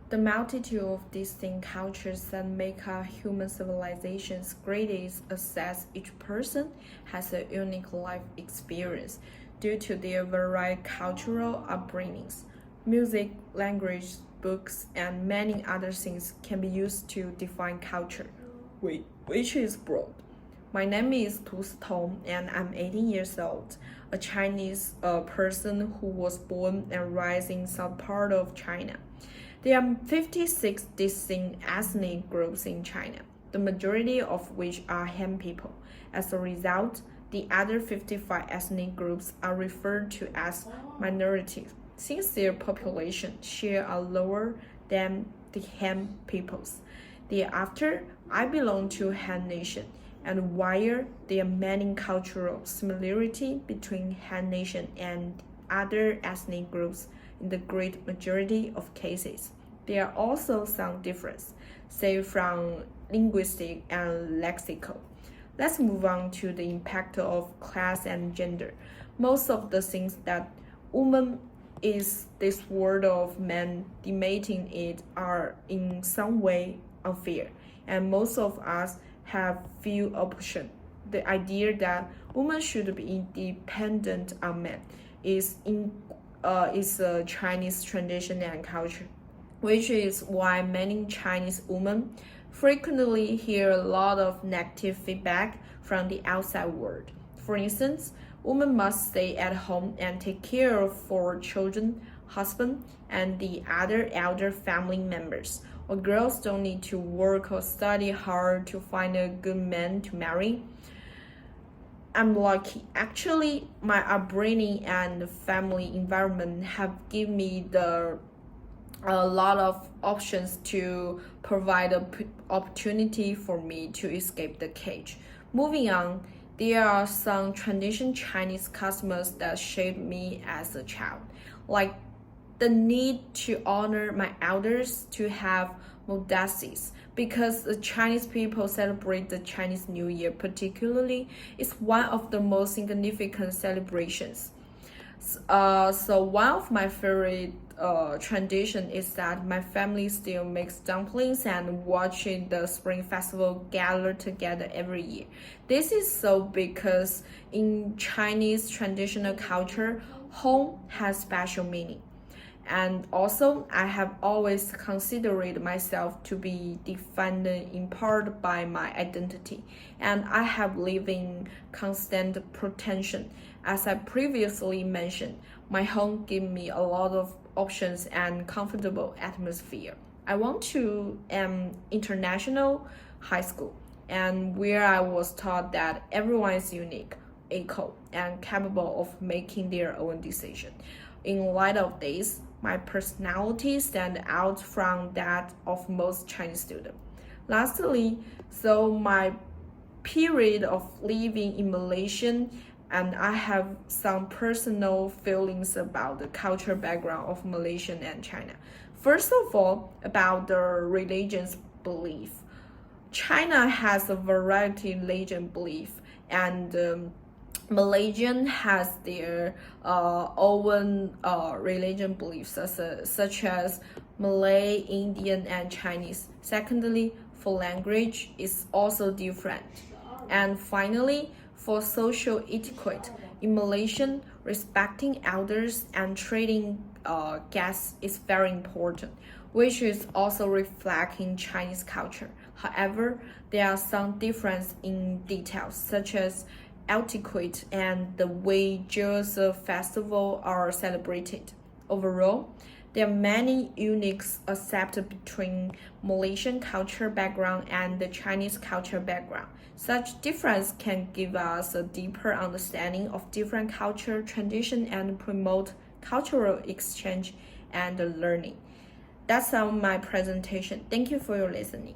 The multitude of distinct cultures that make our human civilizations great is that each person has a unique life experience due to their varied cultural upbringings. Music, language, books, and many other things can be used to define culture, which is broad. My name is Tu Tong, and I'm 18 years old, a Chinese person who was born and raised in south part of China. There are 56 distinct ethnic groups in China, the majority of which are Han people. As a result, the other 55 ethnic groups are referred to as minorities, since their population share are lower than the Han peoples. Thereafter, I belong to Han Nation, and while there are many cultural similarities between Han Nation and other ethnic groups, in the great majority of cases, there are also some differences, say from linguistic and lexical. Let's move on to the impact of class and gender. Most of the things that woman is this world of men debating it are in some way unfair, and most of us have few options. The idea that women should be independent of men is a Chinese tradition and culture, which is why many Chinese women frequently hear a lot of negative feedback from the outside world. For instance, women must stay at home and take care of 4 children, husband, and the other elder family members. Or girls don't need to work or study hard to find a good man to marry. I'm lucky. Actually, my upbringing and family environment have given me a lot of options to provide an opportunity for me to escape the cage. Moving on, there are some traditional Chinese customs that shaped me as a child, like the need to honor my elders, to have modesty, because the Chinese people celebrate the Chinese New Year particularly. It's one of the most significant celebrations. So one of my favorite tradition is that my family still makes dumplings and watching the Spring Festival gather together every year. This is so because in Chinese traditional culture, home has special meaning. And also, I have always considered myself to be defined in part by my identity, and I have lived in constant protection. As I previously mentioned, my home gave me a lot of options and comfortable atmosphere. I went to an international high school, and where I was taught that everyone is unique, equal, and capable of making their own decision. In light of this, my personality stands out from that of most Chinese students. Lastly, so my period of living in Malaysia, and I have some personal feelings about the cultural background of Malaysia and China. First of all, about the religion's belief. China has a variety of religion belief, and Malaysian has their own religion beliefs, such as Malay, Indian, and Chinese. Secondly, for language, is also different. And finally, for social etiquette, in Malaysian, respecting elders and treating guests is very important, which is also reflected in Chinese culture. However, there are some differences in details, such as etiquette and the way Jewish festivals are celebrated. Overall, there are many unique aspects between Malaysian culture background and the Chinese culture background. Such difference can give us a deeper understanding of different culture, tradition, and promote cultural exchange and learning. That's all my presentation. Thank you for your listening.